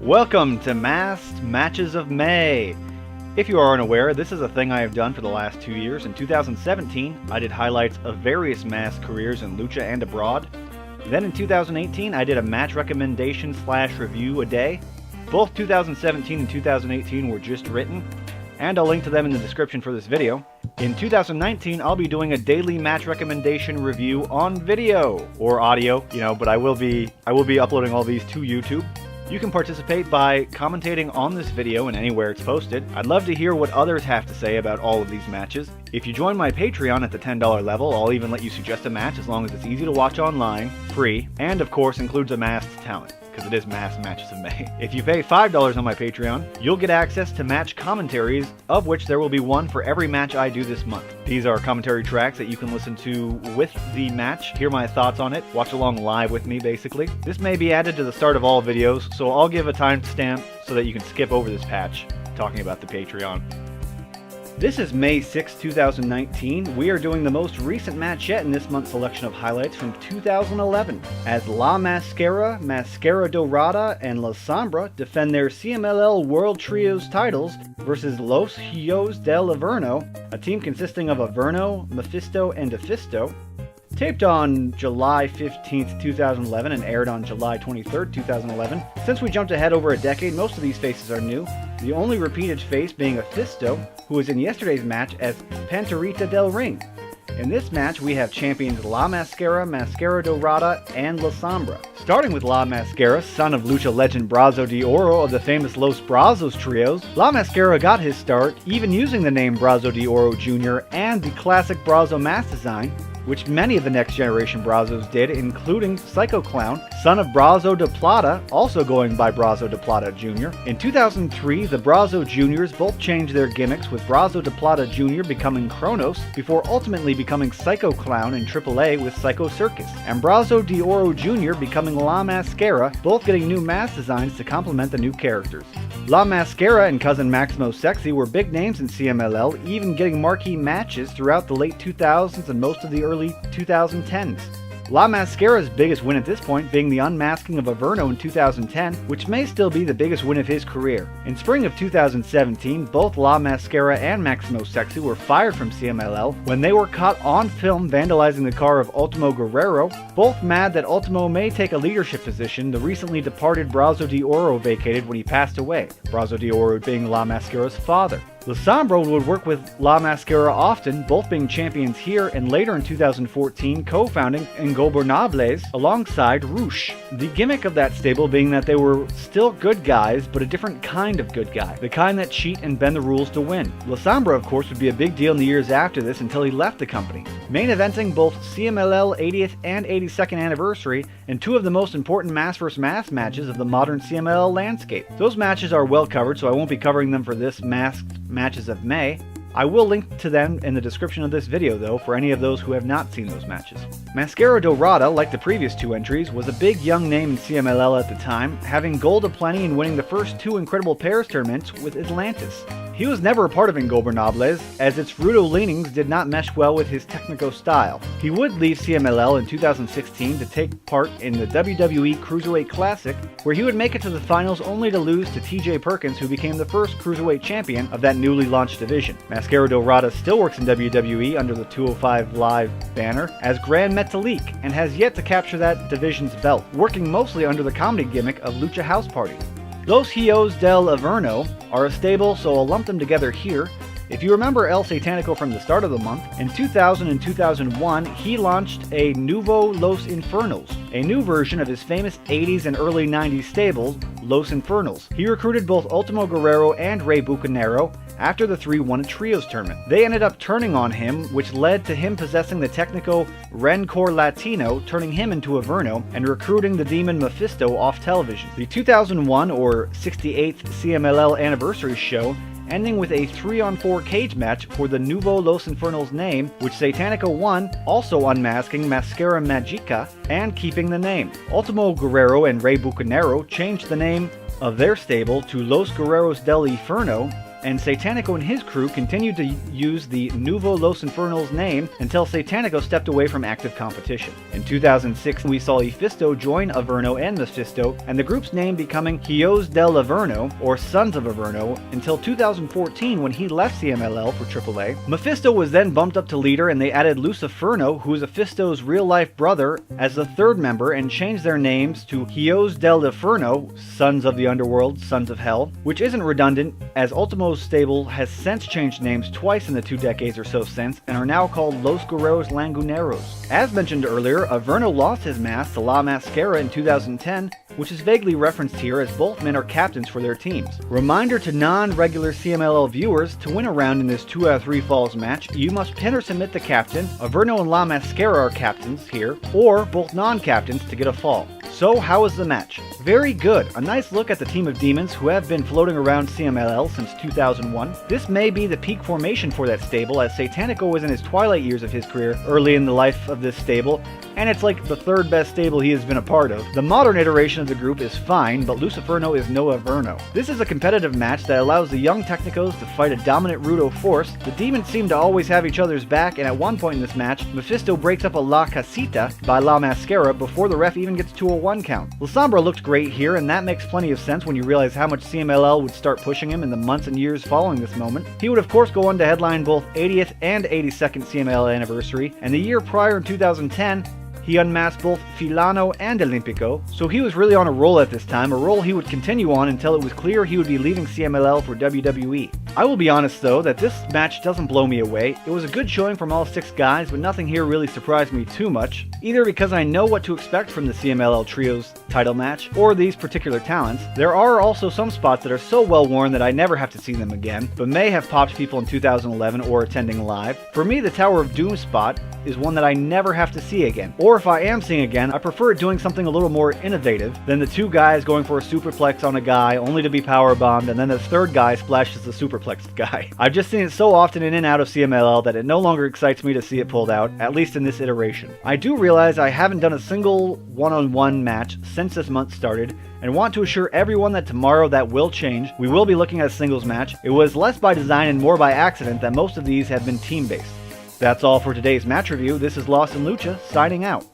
Welcome to Masked Matches of May. If you are unaware, this is a thing I have done for the last 2 years. In 2017, I did highlights of various masked careers in Lucha and abroad. Then in 2018, I did a match recommendation / review a day. Both 2017 and 2018 were just written, and I'll link to them in the description for this video. In 2019, I'll be doing a daily match recommendation review on video, or audio, but I will be uploading all these to YouTube. You can participate by commentating on this video and anywhere it's posted. I'd love to hear what others have to say about all of these matches. If you join my Patreon at the $10 level, I'll even let you suggest a match as long as it's easy to watch online, free, and of course includes a masked talent, because it is Masked Matches of May. If you pay $5 on my Patreon, you'll get access to match commentaries, of which there will be one for every match I do this month. These are commentary tracks that you can listen to with the match, hear my thoughts on it, watch along live with me basically. This may be added to the start of all videos, so I'll give a timestamp so that you can skip over this patch talking about the Patreon. This is May 6, 2019. We are doing the most recent match yet in this month's selection of highlights from 2011, as La Mascara, Mascara Dorada, and La Sombra defend their CMLL World Trios titles versus Los Hijos del Averno, a team consisting of Averno, Mephisto, and Efisto. Taped on July 15th, 2011 and aired on July 23rd, 2011. Since we jumped ahead over a decade, most of these faces are new, the only repeated face being Efisto, who was in yesterday's match as Panterita del Ring. In this match, we have champions La Mascara, Mascara Dorada, and La Sombra. Starting with La Mascara, son of Lucha legend Brazo de Oro of the famous Los Brazos trios, La Mascara got his start even using the name Brazo de Oro Jr. and the classic Brazo mask design, which many of the next generation Brazos did, including Psycho Clown, son of Brazo de Plata, also going by Brazo de Plata Jr. In 2003, the Brazo Juniors both changed their gimmicks, with Brazo de Plata Jr. becoming Kronos, before ultimately becoming Psycho Clown in AAA with Psycho Circus, and Brazo de Oro Jr. becoming La Mascara, both getting new mask designs to complement the new characters. La Mascara and cousin Maximo Sexy were big names in CMLL, even getting marquee matches throughout the late 2000s and most of the early 2010s. La Mascara's biggest win at this point being the unmasking of Averno in 2010, which may still be the biggest win of his career. In spring of 2017, both La Mascara and Maximo Sexy were fired from CMLL when they were caught on film vandalizing the car of Ultimo Guerrero, both mad that Ultimo may take a leadership position the recently departed Brazo de Oro vacated when he passed away, Brazo de Oro being La Mascara's father. La Sombra would work with La Mascara often, both being champions here and later in 2014 co-founding Ingobernables alongside Rush. The gimmick of that stable being that they were still good guys, but a different kind of good guy, the kind that cheat and bend the rules to win. La Sombra, of course, would be a big deal in the years after this until he left the company, main eventing both CMLL 80th and 82nd anniversary and two of the most important mask vs. mask matches of the modern CMLL landscape. Those matches are well covered, so I won't be covering them for this Masked Matches of May. I will link to them in the description of this video though for any of those who have not seen those matches. Mascara Dorada, like the previous two entries, was a big young name in CMLL at the time, having gold aplenty and winning the first two Incredible Pairs tournaments with Atlantis. He was never a part of Ingobernables, as its Rudo leanings did not mesh well with his technico style. He would leave CMLL in 2016 to take part in the WWE Cruiserweight Classic, where he would make it to the finals only to lose to TJ Perkins, who became the first Cruiserweight champion of that newly launched division. Mascara Dorada still works in WWE under the 205 Live banner as Grand Metalik, and has yet to capture that division's belt, working mostly under the comedy gimmick of Lucha House Party. Los Hijos del Averno are a stable, so I'll lump them together here. If you remember El Satanico from the start of the month, in 2000 and 2001, he launched a Nuevo Los Infernals, a new version of his famous 80s and early 90s stable, Los Infernals. He recruited both Ultimo Guerrero and Rey Bucanero after the three won a trios tournament. They ended up turning on him, which led to him possessing the Technico Rencor Latino, turning him into Averno, and recruiting the demon Mephisto off television. The 2001 or 68th CMLL anniversary show ending with a 3-on-4 cage match for the Nuevo Los Infernals name, which Satanico won, also unmasking Mascara Magica and keeping the name. Ultimo Guerrero and Rey Bucanero changed the name of their stable to Los Guerreros del Inferno, and Satanico and his crew continued to use the Nuevo Los Infernals name until Satanico stepped away from active competition. In 2006, we saw Efisto join Averno and Mephisto, and the group's name becoming Hijos del Averno, or Sons of Averno, until 2014 when he left CMLL for AAA. Mephisto was then bumped up to leader, and they added Luciferno, who is Efisto's real-life brother, as the third member, and changed their names to Hijos del Inferno, Sons of the Underworld, Sons of Hell, which isn't redundant, as Ultimo's stable has since changed names twice in the 2 decades or so since, and are now called Los Guerreros Languneros. As mentioned earlier, Averno lost his mask to La Mascara in 2010, which is vaguely referenced here as both men are captains for their teams. Reminder to non-regular CMLL viewers, to win a round in this 2 out of 3 falls match, you must pin or submit the captain. Averno and La Mascara are captains here, or both non-captains to get a fall. So how was the match? Very good. A nice look at the team of demons who have been floating around CMLL since 2001. This may be the peak formation for that stable, as Satanico was in his twilight years of his career early in the life of this stable, and it's like the 3rd best stable he has been a part of. The modern iteration of the group is fine, but Luciferno is no Averno. This is a competitive match that allows the young Technicos to fight a dominant Rudo force. The demons seem to always have each other's back, and at one point in this match, Mephisto breaks up a La Casita by La Mascara before the ref even gets to a 1 count. La Sombra looked great here, and that makes plenty of sense when you realize how much CMLL would start pushing him in the months and years following this moment. He would of course go on to headline both 80th and 82nd CMLL anniversary, and the year prior in 2010, he unmasked both Filano and Olympico, so he was really on a roll at this time, a role he would continue on until it was clear he would be leaving CMLL for WWE. I will be honest though, that this match doesn't blow me away. It was a good showing from all 6 guys, but nothing here really surprised me too much, either because I know what to expect from the CMLL Trio's title match, or these particular talents. There are also some spots that are so well worn that I never have to see them again, but may have popped people in 2011 or attending live. For me, the Tower of Doom spot is one that I never have to see again. Or if I am seeing again, I prefer doing something a little more innovative than the 2 guys going for a superplex on a guy only to be powerbombed, and then the 3rd guy splashes the superplexed guy. I've just seen it so often in and out of CMLL that it no longer excites me to see it pulled out, at least in this iteration. I do realize I haven't done a single one-on-one match since this month started, and want to assure everyone that tomorrow that will change. We will be looking at a singles match. It was less by design and more by accident that most of these have been team-based. That's all for today's match review. This is Lost in Lucha, signing out.